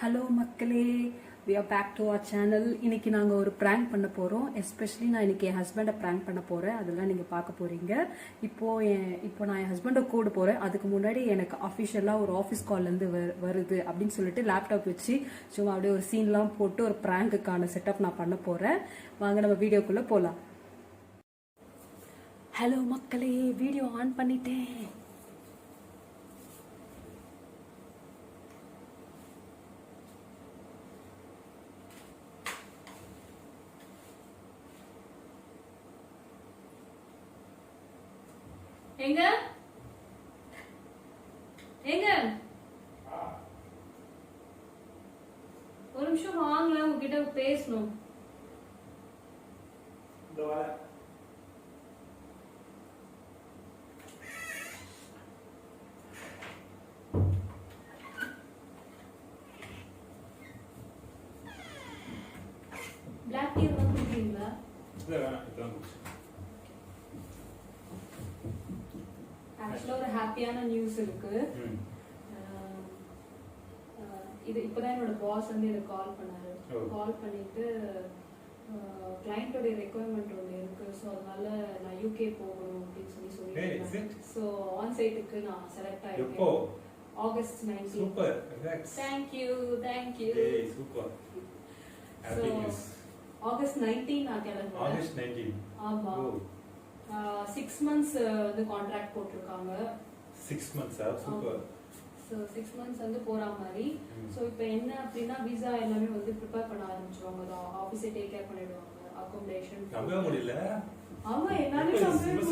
Hello மக்களே, we are back to our channel. இன்னைக்கு நாங்கள் ஒரு ப்ராங்க் பண்ண போகிறோம். எஸ்பெஷலி நான் இன்னைக்கு என் ஹஸ்பண்டை ப்ராங்க் பண்ண போகிறேன். அதெல்லாம் நீங்கள் பார்க்க போகிறீங்க. இப்போ நான் என் ஹஸ்பண்டை கூட போகிறேன். அதுக்கு முன்னாடி எனக்கு அஃபிஷியலாக ஒரு ஆஃபீஸ் கால்லேருந்து வருது அப்படின்னு சொல்லிட்டு லேப்டாப் வச்சு சும்மா அப்படியே ஒரு சீன்லாம் போட்டு ஒரு ப்ராங்குக்கான செட்டப் நான் பண்ண போகிறேன். வாங்க நம்ம வீடியோக்குள்ளே போகலாம். ஹலோ மக்களே, வீடியோ ஆன் பண்ணிட்டேன். எங்க எங்க ஒரு நிமிஷம் வாங்கல, உங்ககிட்ட பேசணும். பிளாக் டீ எல்லாம் குடிக்கிறீங்களா? ஆக்சுவலா ஒரு ஹாப்பியான நியூஸ் இருக்கு. இது இப்பதான் என்னோட பாஸ் வந்து எனக்கு கால் பண்ணாரு. கால் பண்ணிட்டு கிளையண்டோட ரெக்குவயர்மெண்ட் ஒன்று இருக்கு, ஸோ அதனால நான் யூகே போகணும் அப்படின்னு சொல்லியிருக்கேன். ஸோ ஆன் சைட்டுக்கு நான் செலக்ட் ஆயிருக்கேன். August 19. Super. Thank you. Super. August 19 நான் கிளம்புறேன். ஆகஸ்ட் 19. ஆமா. 6 months வந்து கான்ட்ராக்ட் போட்டிருக்காங்க. 6 months சூப்பர். சோ 6 months வந்து போற மாதிரி. சோ இப்போ என்ன அப்படினா விசா எல்லாமே வந்து ப்ரிப்பேர் பண்ண ஆரம்பிச்சுவாங்க. ஆபீஸே டேக் கேர் பண்ணிடுவாங்க. அகாமடேஷன் நம்ப முடியல. ஆமா, என்னால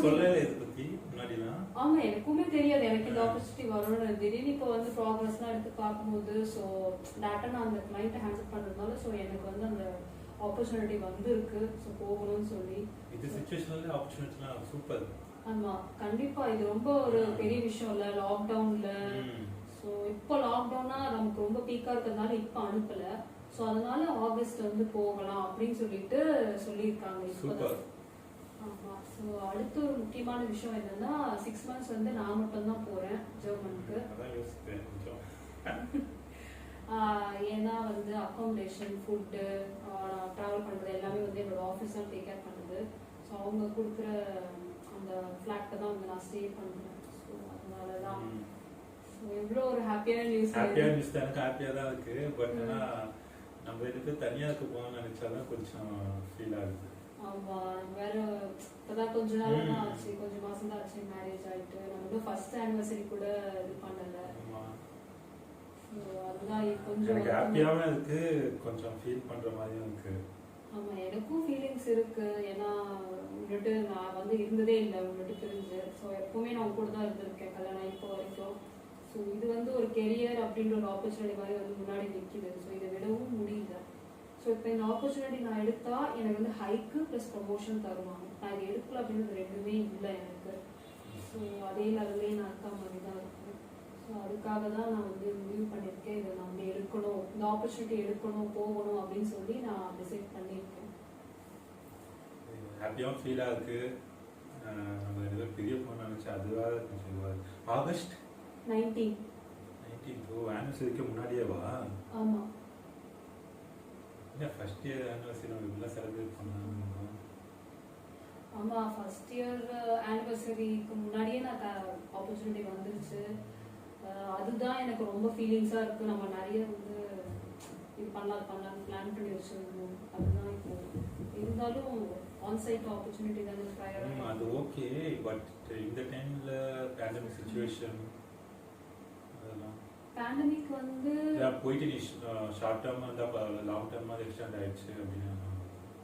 சொல்லவே இத பத்தி முன்னாடிலாம். ஆமா, எனக்குமே தெரியாது எனக்கு இந்த ஆப்பர்ச்சுனிட்டி வரும்னு. திடீர்னு இப்போ வந்து ப்ராக்ரஸ்லாம் எடுத்து பார்க்கும்போது சோ டேட்டா நான் அந்த கிளையண்ட் ஹேண்டில் பண்றதுனால சோ எனக்கு வந்து அந்த ஆப்பர்ச்சுனிட்டி வந்து இருக்கு. சோ போகணும்னு சொல்லி இந்த சிச்சுவேஷன்ல ஆப்பர்ச்சுனிட்டினா சூப்பர். ஆமா, கண்டிப்பா இது ரொம்ப ஒரு பெரிய விஷயம் இல்ல. லாக்டவுன்ல சோ இப்போ லாக்டவுனா நமக்கு ரொம்ப பீக்கா இருக்கிறதுனால இப்போ அனுப்பல. சோ அதனால ஆகஸ்ட் வந்து போகலாம் அப்படின்னு சொல்லிட்டு சொல்லியிருக்காங்க. சூப்பர். ஆமா. சோ அடுத்த ஒரு முக்கியமான விஷயம் என்னன்னா 6 months வந்து நான் மட்டும் தான் போறேன் ஜெர்மனுக்கு. அதான் யோசிச்சேன் கொஞ்சம். ஏன்னா வந்து அகாமடேஷன், ஃபுட்டு, ட்ராவல் பண்ணுறது எல்லாமே வந்து என்னோட ஆஃபீஸ் தான் டேக் கேர் பண்ணுது. ஸோ அவங்க கொடுக்குற அந்த ஃப்ளாட்டை தான் வந்து நான் ஸ்டே பண்ணுறேன். ஸோ அதனால தான் எவ்வளோ ஒரு ஹாப்பியான நியூஸ். ஹாப்பியான நியூஸ் தான். எனக்கு ஹாப்பியாக தான் இருக்கு. பட் ஆனால் நம்ம இதுக்கு தனியாக இருக்க போகணும்னு நினைச்சாதான் கொஞ்சம் ஃபீல் ஆகுது. ஆமா, வேற இப்பதான் கொஞ்ச நாள் தான் ஆச்சு, கொஞ்சம் மாசம் தான் ஆச்சு மேரேஜ் ஆயிட்டு. நம்ம ஃபர்ஸ்ட் ஆனிவர்சரி கூட இது பண்ணல. அதுதான் கொஞ்சம் ஹாப்பியாவும் இருக்கு, கொஞ்சம் ஃபீல் பண்ற மாதிரியும் இருக்கு. ஆமா, எனக்கும் ஃபீலிங்ஸ் இருக்கு. ஏன்னா உங்கள்கிட்ட நான் வந்து இருந்ததே இல்லை உங்கள்கிட்ட தெரிஞ்சு. ஸோ எப்பவுமே நான் கூட தான் இருந்திருக்கேன் கல்யாணம் இப்போ வரைக்கும். ஸோ இது வந்து ஒரு கெரியர் அப்படின்ற ஒரு ஆப்பர்ச்சுனிட்டி மாதிரி வந்து முன்னாடி நிற்கிது. ஸோ இதை விடவும் முடியல. ஸோ இப்போ இந்த ஆப்பர்ச்சுனிட்டி நான் எடுத்தா எனக்கு வந்து ஹைக்கு ப்ளஸ் ப்ரமோஷன் தருவாங்க. நான் இது எடுக்கல அப்படின்றது ரெண்டுமே இல்லை எனக்கு. ஸோ அதே லெவல்லே நான் இருக்க மாதிரி தான் இருக்கும். ஸோ அதுக்காக தான் நான் வந்து முடிவு பண்ணியிருக்கேன். இதை நான் வந்து எடுக்கணும், இந்த ஆப்பர்ச்சுனிட்டி எடுக்கணும், போகணும் அப்படின்னு சொல்லி நான் டிசைட் பண்ணியிருக்கேன். ஹாப்பியாகவும் ஃபீலாக இருக்கு. நம்ம ரெண்டு பேரும் பெரிய போன நினச்சி அதுவாக கொஞ்சம் ஆகஸ்ட் 19. ஆனிவர்சரிக்கு முன்னாடியேவா? ஆமாம். இல்லை, ஃபர்ஸ்ட் இயர் ஆனிவர்சரி நம்ம இப்படிலாம் செலிப்ரேட் பண்ணாங்க. ஆமாம், ஃபர்ஸ்ட் இயர் ஆனிவர்சரிக்கு முன்னாடியே நான் ஆப்பர்ச்சுனிட்டி வந்துருச்சு. அதுதான் எனக்கு ரொம்ப ஃபீலிங்ஸாக இருக்குது. நம்ம நிறைய வந்து இது பண்ணலாம் பிளான் பண்ணி வச்சுருந்தோம். அதுதான் இப்போ இருந்தாலும் ஆன்சைட் ஆப்பர்ச்சுனிட்டி தானே ப்ரையாரிட்டி. அது ஓகே, பட் இந்த டைமில் பேண்டமிக் சிச்சுவேஷன் அதெல்லாம் பேண்டமிக் வந்து போயிட்டு நீ ஷார்ட் டேர்மாக இருந்தால் லாங் டேர்மாக எக்ஸ்டெண்ட் ஆயிடுச்சு அப்படின்னு.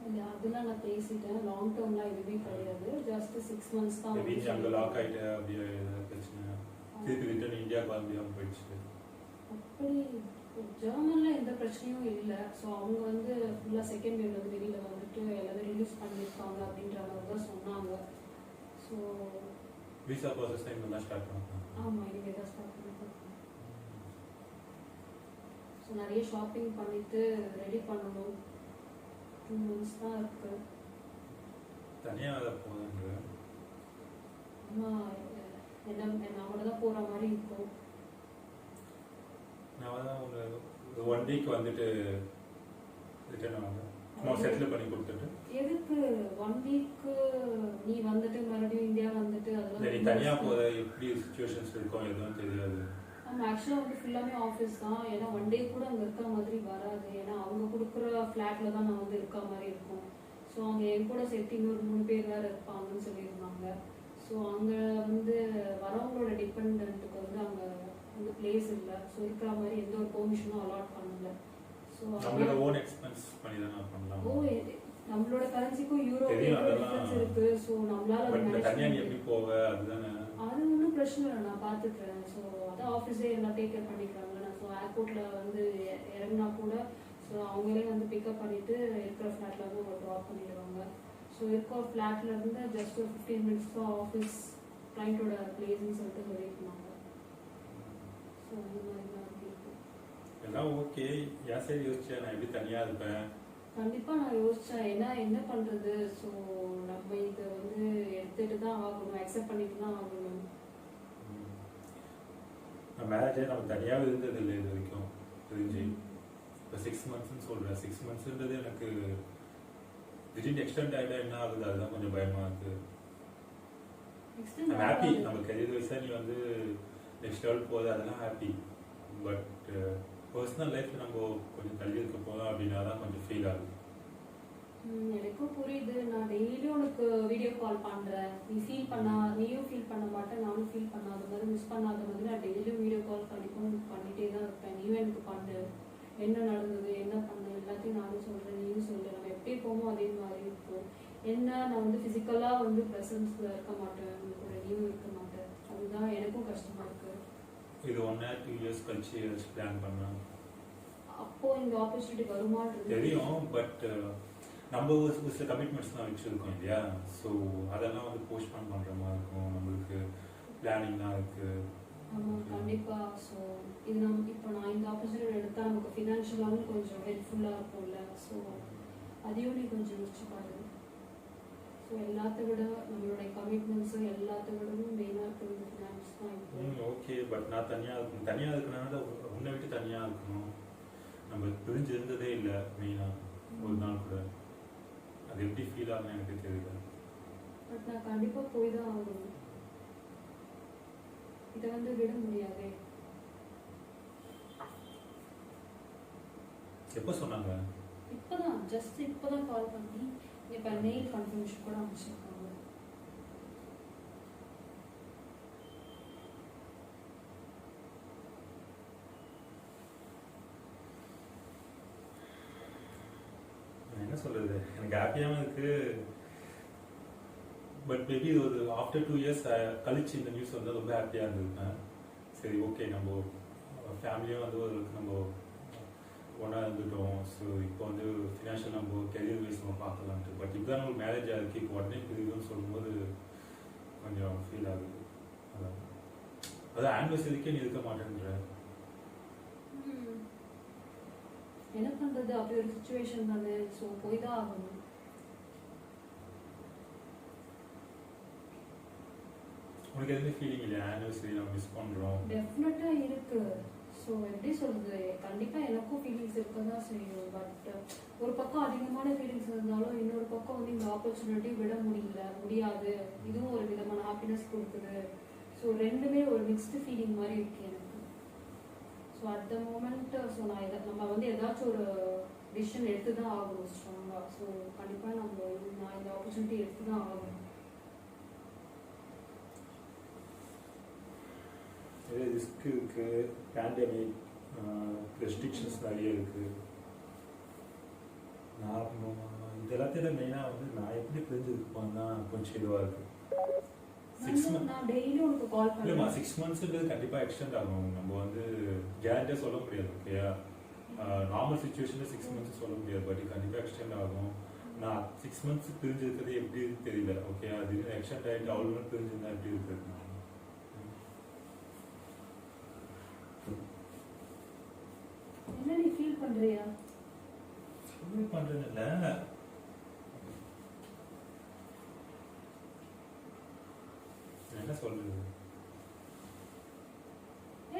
இல்லை, அதெல்லாம் நான் பேசிட்டேன். லாங் டேர்ம்லாம் எதுவுமே கிடையாது. ஜஸ்ட் 6 months தான். அங்கே லாக் ஆகிட்டு அப்படியே பிரச்சனை திருப்பி ரிட்டர்ன் இந்தியாவுக்கு வர முடியாமல் போயிடுச்சு. அப்படி ஜெர்மன்ல எந்த பிரச்சனையும் இல்லை. ஸோ அவங்க வந்து ஃபுல்லாக செகண்ட் வேவ்ல வந்து வெளியில் வந்துட்டு எல்லாமே ரிலீஸ் பண்ணியிருக்காங்க அப்படின்ற மாதிரி தான் சொன்னாங்க. ஸோ விசா ப்ராசஸ் தான் இங்கே ஸ்டார்ட் பண்ணுறாங்க. ஆமாம், இனிமேல் தான் ஸ்டார்ட் பண்ணிருக்காங்க. ஸோ நிறைய ஷாப்பிங் பண்ணிட்டு ரெடி பண்ணணும். 2 months தான் இருக்கு. தனியாக வேலை போகுதுன்ற. ஆமாம், என்ன நான் மட்டும் தான் போகிற மாதிரி இருக்கும். நான் தான் 1 வீக் வந்துட்டு ரிட்டர்ன் ஆகுங்க சும்மா செட்டில் பண்ணி கொடுத்துட்டு எதுக்கு 1 வீக் நீ வந்துட்டு மறுபடியும் இந்தியா வந்துட்டு நீ அதெல்லாம் தனியா போற எப்படி சுச்சுவேஷன்ஸ் இருக்கும் எதுவும் தெரியாது. ஆமா ஆக்சுவலா வந்து ஃபுல்லாமே ஆஃபீஸ் தான். ஏன்னா 1 டே கூட அங்க இருக்க மாதிரி வராது. ஏன்னா அவங்க கொடுக்குற ஃபிளாட்ல தான் நான் வந்து இருக்க மாதிரி இருக்கும். ஸோ அங்கே என் கூட சேர்த்து இன்னொரு 3 பேர் வேறு இருப்பாங்கன்னு சொல்லியிருந்தாங்க. ஸோ அங்கே வந்து வரவங்களோட டிபெண்ட்டுக்கு வந்து அங்கே வந்து பிளேஸ் இல்லை. ஸோ இருக்கிற மாதிரி எந்த ஒரு பெர்மிஷனும் அலாட் பண்ணல. ஸோ நம்மளோட ஓன் எக்ஸ்பென்ஸ் பண்ணி தான் பண்ணலாம். நம்மளோட கரன்சிக்கும் யூரோ டிஃபரன்ஸ் இருக்கு. ஸோ நம்மளால அதை மேனேஜ் தனியா நீ எப்படி போவ அதுதானே. அது ஒன்றும் பிரச்சனை இல்லை, நான் பார்த்துக்கிறேன். ஸோ அதான் ஆஃபீஸே எல்லாம் டேக் கேர் பண்ணிக்கிறாங்க. ஸோ ஏர்போர்ட்ல வந்து இறங்கினா கூட ஸோ அவங்களே வந்து பிக்கப் பண்ணிட்டு இருக்கிற ஃப்ளாட்ல வந்து ஒரு ட்ராப் பண்ணிடுவாங்க. ஸோ இருக்கிற ஃப்ளாட்ல இருந்து ஜஸ்ட் ஒரு 15 மினிட்ஸ் தான் ஆஃபீஸ் கிளைண்ட்டோட பிளேஸ்ன்னு சொல்லிட்டு சொல்லியிருந்தாங்க. ஸோ அந்த மாதிரி தான் இருக்கு. எல்லாம் ஓகே. ஏன் சரி யோசிச்சேன் நான் எப்படி தனியா இருப்பேன். கண்டிப்பா நான் யோசிச்சேன் என்ன பண்றது. ஸோ நம்ம இதை வந்து எடுத்துட்டு தான் ஆகணும், அக்செப்ட் பண்ணிட்டு தான் ஆகணும். மேரேஜே நம்ம தனியாகவே இருந்தது இல்லை இது வரைக்கும் தெரிஞ்சு. இப்போ 6 மந்த்ஸ்ன்னு சொல்கிறேன். 6 மந்த்ஸ்ன்றது எனக்கு திடீர்னு எக்ஸ்டெண்ட் ஆகிட்டா என்ன ஆகுது அதுதான் கொஞ்சம் பயமாக இருக்குது. ஹாப்பி நம்ம கரியர் வைஸாக நீ வந்து நெக்ஸ்ட் லெவல் போகுது அதெல்லாம் ஹாப்பி. பட் பர்சனல் லைஃப் நம்ம கொஞ்சம் தள்ளி இருக்க போதும் அப்படின்னா தான் கொஞ்சம் ஃபீல் ஆகுது. எனக்கும் புரியுது. நான் டெய்லி உனக்கு வீடியோ கால் பண்றேன். நீயும் ஃபீல் பண்ண மாட்டேன், நானும் ஃபீல் பண்ணாத மாதிரி மிஸ் பண்ணாத மாதிரி நான் டெய்லியும் வீடியோ கால் பண்ணிட்டே தான் இருப்பேன். நீயும் எனக்கு பண்ணு, என்ன நடந்தது என்ன பண்ணு எல்லாத்தையும் நானும் சொல்றேன், நீயும் சொல்லு. நம்ம எப்படி போமோ அதே மாதிரி இருக்கும். என்ன நான் வந்து பிசிக்கலா வந்து பிரசன்ஸ்ல இருக்க மாட்டேன், கூட நீயும் இருக்க மாட்டேன். அதுதான் எனக்கும் கஷ்டமா இருக்கு. இது 1 or 2 இயர்ஸ் கழிச்சு பிளான் பண்ணா அப்போ இந்த ஆப்பர்ச்சுனிட்டி வருமானது தெரியும். பட் நம்ம ஒரு சில கமிட்மெண்ட்ஸ்லாம் வச்சுருக்கோம் இல்லையா. ஸோ அதெல்லாம் வந்து போஸ்ட்போன் பண்ணுற மாதிரி இருக்கும். நம்மளுக்கு பிளானிங்லாம் இருக்கு. ஆமாம் கண்டிப்பா. ஸோ இது இப்போ நான் இந்த ஆப்பர்ச்சுனிட்டி எடுத்தால் நமக்கு ஃபினான்ஷியலாகவும் கொஞ்சம் ஹெல்ப்ஃபுல்லாக இருக்கும்ல. ஸோ அதையும் நீ கொஞ்சம் யோசிச்சு பாரு. ஸோ எல்லாத்த விட நம்மளுடைய கமிட்மெண்ட்ஸும் எல்லாத்த விடவும் மெயினாக இருக்கிறது ஃபினான்ஸ் தான். இப்போ ஓகே. பட் நான் தனியாக இருக்கணும்னா உன்னை விட்டு தனியாக இருக்கணும். நம்ம பிரிஞ்சு இருந்ததே இல்லை மெயினாக ஒரு நாள் கூட. அது எப்படி ஃபீல் ஆகுன்னு எனக்கு தெரியல. பட் நான் கண்டிப்பாக போய் தான் ஆகணும். இதை வந்து விட முடியாதே. எப்போ சொன்னாங்க? இப்போதான் ஜஸ்ட் இப்போதான் கால் பண்ணி இப்போ மெயில் கன்ஃபர்மேஷன் கூட அமைச்சிருக்காங்க. என்ன சொல்றது, எனக்கு ஹாப்பியாகவும் இருக்கு. பட் மேபி ஒரு ஆஃப்டர் 2 இயர்ஸ் கழிச்சு இந்த நியூஸ் வந்து ரொம்ப ஹாப்பியாக இருந்திருப்பேன். சரி ஓகே நம்ம ஃபேமிலியும் வந்து ஒரு நம்ம ஒன்றா இருந்துட்டோம். ஸோ இப்போ வந்து ஃபினான்ஷியல் நம்ம கெரியர் வைஸ் நம்ம பார்க்கலான்ட்டு. பட் இப்போ தான் நம்ம மேரேஜ் ஆகிருக்கு. இப்போ உடனே பிரிவுன்னு சொல்லும்போது கொஞ்சம் ஃபீல் ஆகுது. அதான் ஆனிவர்சரிக்கே நீ இருக்க மாட்டேன்ற. என்ன பண்றது, அப்படி ஒரு சிச்சுவேஷன் தானே. ஸோ போய் தான் ஆகணும். உனக்கு எதுவுமே ஃபீலிங் இல்லையா ஆனிவர்சரி நம்ம மிஸ் பண்ணுறோம்? டெஃபினட்டாக இருக்கு. ஸோ எப்படி சொல்றது, கண்டிப்பாக எனக்கும் ஃபீலிங்ஸ் இருக்க தான் செய்யும். பட் ஒரு பக்கம் அதிகமான ஃபீலிங்ஸ் இருந்தாலும் இன்னொரு பக்கம் வந்து இந்த ஆப்பர்ச்சுனிட்டி விட முடியாது. இதுவும் ஒரு விதமான ஹாப்பினஸ் கொடுக்குது. ஸோ ரெண்டுமே ஒரு மிக்ஸ்டு ஃபீலிங் மாதிரி இருக்கு எனக்கு. ஸோ அட் த மூமெண்ட் நம்ம வந்து ஏதாச்சும் ஒரு டிசிஷன் எடுத்து தான் ஆகணும் ஸ்ட்ராங்காக. ஸோ கண்டிப்பாக நான் இந்த ஆப்பர்ச்சுனிட்டி எடுத்து தான் ஆகணும். ரிஸ்க் இருக்கு, பேண்டமிக் ரெஸ்ட்ரிக்ஷன்ஸ் நிறைய இருக்கு. நான் இது எல்லாத்தையும் மெயினாக வந்து நான் எப்படி பிரிஞ்சிருப்பேன் தான் கொஞ்சம் இதுவாக இருக்கு. 6 months நான் டெய்லி உனக்கு கால் இல்லைம்மா, பண்ணுவேன். 6 monthsன்றது கண்டிப்பாக எக்ஸ்டெண்ட் ஆகும். நம்ம வந்து கேரண்டியாக சொல்ல முடியாது. ஓகேயா, நார்மல் சுச்சுவேஷனில் 6 months சொல்ல முடியாது. பட் கண்டிப்பாக எக்ஸ்டெண்ட் ஆகும். நான் 6 months பிரிஞ்சிருக்கிறது எப்படி தெரியல. ஓகே, அது எக்ஸ்டெண்ட் ஆகிட்டு அவ்வளோ பிரிஞ்சிருந்தா எப்படி இருக்கிறது? என்ன நீ ஃபீல் பண்றியா? ஃபீல் பண்ணுறேன்னு இல்லை, என்ன சொல்றது.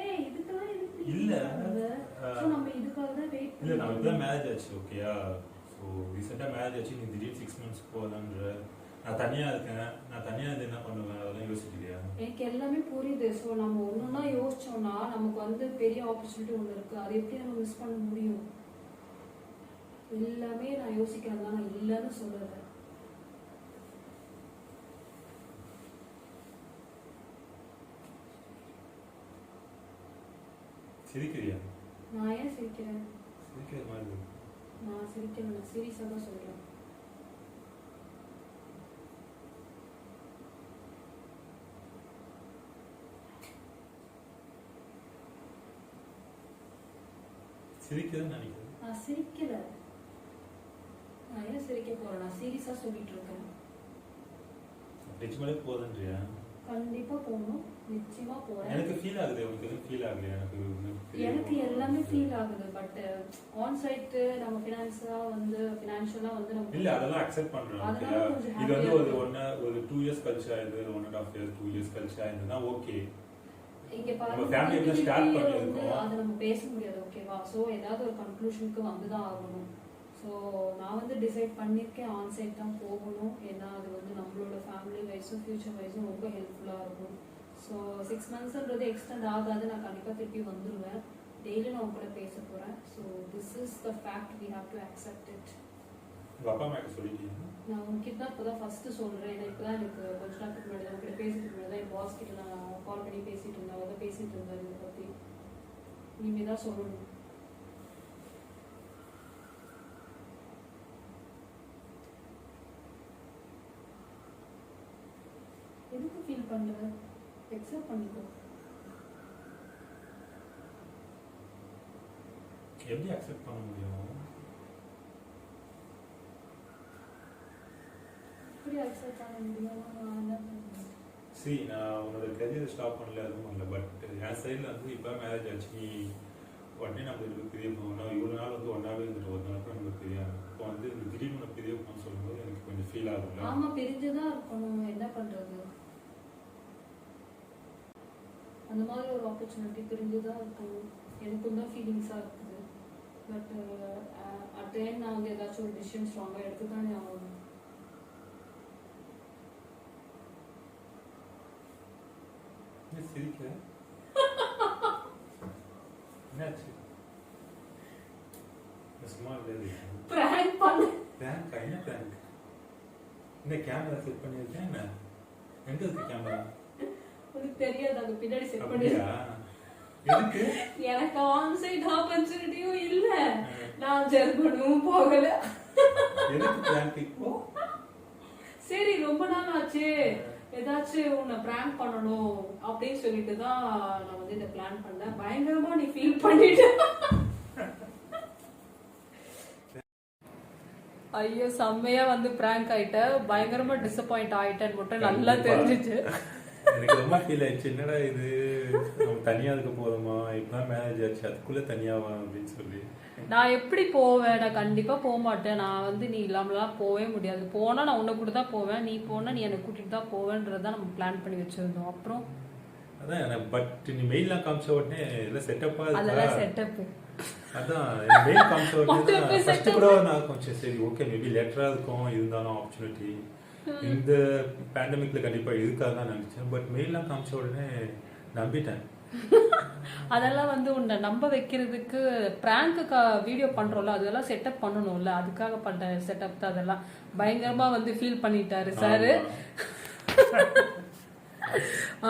ஏய் இதுக்கெல்லாம் எதுக்கு இல்ல சோ நம்ம இதுக்காக இல்ல நமக்கு தான் மேரேஜ் ஆச்சு ஓகேயா. ஸோ ரீசெண்டாக மேரேஜ் ஆச்சு, நீ திடீர்னு 6 months போகலான்ற. நான் தனியா இருக்கேன், நான் தனியா இருந்து என்ன பண்ணுவேன் அதெல்லாம் யோசிக்கிறியா? எனக்கு எல்லாமே புரியுது. ஸோ நம்ம ஒன்னொன்னா யோசிச்சோம்னா நமக்கு வந்து பெரிய ஆப்பர்ச்சுனிட்டி ஒன்று இருக்கு, அது எப்படி நம்ம மிஸ் பண்ண முடியும்? எல்லாமே நான் யோசிக்கிறேன் தான், நான் இல்லைன்னு சொல்லலை. சிரிக்கிறியா? நான் ஏன் சிரிக்கிறேன்? சிரிக்கிற மாதிரி இருக்கு. நான் சிரிக்கிறேன், நான் சீரியஸாக தான் சொல்றேன். சிரிக்கிறேன்னு நினைக்கிறேன். நான் சிரிக்கல. நான் ஏன் சிரிக்க போறேன்? நான் சீரியஸா சொல்லிட்டு இருக்கேன். நிஜமாலே போகுதுன்றியா? கண்டிப்பா போகணும், நிச்சயமா போறேன். எனக்கு ஃபீல் ஆகுது, உனக்கு எதுவும் ஃபீல் ஆகுது? எனக்கு எல்லாமே ஃபீல் ஆகுது. பட் ஆன் சைட் நம்ம ஃபினான்ஷியலா வந்து நம்ம இல்ல அதெல்லாம் அக்செப்ட் பண்றோம். இது வந்து ஒரு 2 years கழிச்சு ஆயிடுது, 1.5 years 2 years கழிச்சு ஆயிடுதுன்னா ஓகே. இங்க பாருங்க, ஃபேமிலி ஸ்டார்ட் பண்ணிருக்கோம், அத நம்ம பேச முடியாது ஓகேவா? சோ ஏதாவது ஒரு கன்க்ளூஷனுக்கு வந்து தான் ஆகணும். ஸோ நான் வந்து டிசைட் பண்ணியிருக்கேன் ஆன் சைட் தான் போகணும். ஏன்னா அது வந்து நம்மளோட ஃபேமிலி வைஸும் ஃபியூச்சர் வைஸும் ரொம்ப ஹெல்ப்ஃபுல்லாக இருக்கும். ஸோ 6 monthsன்றது எக்ஸ்டெண்ட் ஆகாது, நான் கண்டிப்பாக திருப்பி வந்துடுவேன். டெய்லி நான் உங்க கூட பேச போகிறேன். So this is the fact, we have to accept it. அப்பா அம்மா சொல்லிட்டீங்க? நான் உங்ககிட்ட தான் இப்போ தான் ஃபஸ்ட்டு சொல்கிறேன். ஏன்னா இப்போ தான் எனக்கு கொஞ்ச நேரத்துக்கு முன்னாடி தான் உங்ககிட்ட பேசிட்டு முன்னாடி தான் என் பாஸ் கிட்ட நான் கால் பண்ணி பேசிட்டு இருந்தேன். அவர் தான் பேசிட்டு இருந்தார் இதை பற்றி. இனிமேல் தான் சொல்லணும். எதுக்கு ஃபீல் பண்ற? எக்ஸெப்ட் பண்ணிக்கோ. எப்படி அக்செப்ட் பண்ண முடியும்? எப்படி அக்செப்ட் பண்ண முடியும்? நான் என்ன பண்ணுவேன்? சரி, நான் உன்னோட கரியர் ஸ்டாப் பண்ணல, அதுவும் இல்லை. பட் என் சைடில் வந்து இப்போ மேரேஜ் ஆச்சு, நீ உடனே நம்ம இதுக்கு பிரிய போகணும். இவ்வளோ நாள் வந்து ஒன்றாவே இருந்துட்டு ஒரு நாள் நமக்கு தெரியாது. இப்போ வந்து திடீர்னு உனக்கு பிரிய போகணும்னு சொல்லும்போது எனக்கு கொஞ்சம் ஃபீல் ஆகும்ல. ஆமா, பிரிஞ்சுதான் இருக்கணும், என்ன பண்றது? அந்த மாதிரி ஒரு ஆப்பர்ச்சுனிட்டி பிரிஞ்சுதான் இருக்கணும். எனக்கும் தான் ஃபீலிங்ஸாக இருக்குது. பட் அட் த எண்ட் நான் வந்து ஏதாச்சும் ஒரு டிசிஷன் ஸ்ட்ராங்காக எடுத்து தானே ஆகணும். சிரிக்க என்னாச்சு? சும்மா பிராங்க் பண்ணு. பிராங்க்? என்ன பிராங்க்? இந்த கேமரா செட் பண்ணியிருக்கேன். என்ன எங்க இருக்கு கேமரா? உனக்கு தெரியாது, அங்க பின்னாடி செட் பண்ணியா? எதுக்கு? எனக்கு ஆன் சைட் ஆப்பர்ச்சுனிட்டியும் இல்ல, நான் ஜெர்மனும் போகல. எதுக்கு பிராங்க் இப்போ? சரி, ரொம்ப நாள் ஆச்சு, ஏதாச்சும் உன்னை பிராங்க் பண்ணணும் அப்படின்னு சொல்லிட்டு தான் நான் வந்து இதை பிளான் பண்ணேன். பயங்கரமா நீ ஃபீல் பண்ணிட்டு. ஐயோ, செம்மையா வந்து பிராங்க் ஆயிட்ட, பயங்கரமா டிசப்பாயிண்ட் ஆயிட்டேன்னு மட்டும் நல்லா தெரிஞ்சிச்சு. எனக்கு ரொம்ப ஃபீல் ஆயிடுச்சு. என்னடா இது, நம்ம தனியா இருக்க போறோமா, இப்பதான் மேரேஜ் ஆச்சு, அதுக்குள்ள தனியாவா அப்படின்னு சொல்லி. நான் எப்படி போவேன்? நான் கண்டிப்பா போக மாட்டேன். நான் வந்து நீ இல்லாமலாம் போவே முடியாது. போனா நான் உன்னை கூட தான் போவேன், நீ போனா நீ என்னை கூட்டிட்டு தான் போவேன்றதான் நம்ம பிளான் பண்ணி வச்சிருந்தோம். அப்புறம் அதான், பட் நீ மெயிலாம் காமிச்ச உடனே எல்லாம் செட்டப்பா இருக்கு. அதெல்லாம் செட்டப். அதான் மெயில் காமிச்ச உடனே ஃபர்ஸ்ட் கூட நான் கொஞ்சம் சரி ஓகே மேபி லேட்டரா இருக்கும், இருந்தாலும் ஆப்பர்ச்சுனிட்டி இந்த பேண்டமிக்ல கண்டிப்பா இருக்காது தான் நினைச்சேன். பட் மெயிலாம் காமிச்ச உடனே நம்பிட்டேன். அதெல்லாம் வந்து உன்னை நம்ப வைக்கிறதுக்கு பிராங்க்கு வீடியோ பண்றோம்ல, அதெல்லாம் செட்டப் பண்ணணும்ல, அதுக்காக பண்ண செட்டப் தான் அதெல்லாம். பயங்கரமா வந்து ஃபீல் பண்ணிட்டாரு சாரு.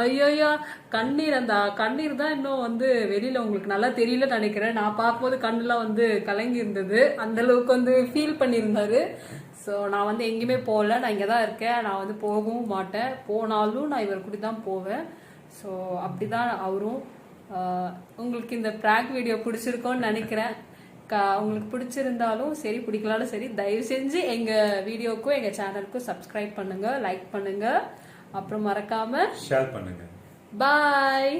ஐயோயா, கண்ணீர், அந்த கண்ணீர் தான் இன்னும் வந்து வெளியில உங்களுக்கு நல்லா தெரியல நினைக்கிறேன். நான் பார்க்கும்போது கண்ணுலாம் வந்து கலங்கி இருந்தது, அந்த அளவுக்கு வந்து ஃபீல் பண்ணியிருந்தாரு. ஸோ நான் வந்து எங்கேயுமே போகல, நான் இங்கே தான் இருக்கேன், நான் வந்து போகவும் மாட்டேன். போனாலும் நான் இவர் கூட தான் போவேன். ஸோ அப்படி தான் அவரும். உங்களுக்கு இந்த ப்ராங்க் வீடியோ பிடிச்சிருக்கோன்னு நினைக்கிறேன். உங்களுக்கு பிடிச்சிருந்தாலும் சரி, பிடிக்கலாலும் சரி, தயவு செஞ்சு எங்கள் வீடியோக்கும் எங்கள் சேனலுக்கும் சப்ஸ்கிரைப் பண்ணுங்கள், லைக் பண்ணுங்கள், அப்புறம் மறக்காமல் ஷேர் பண்ணுங்கள். பாய்.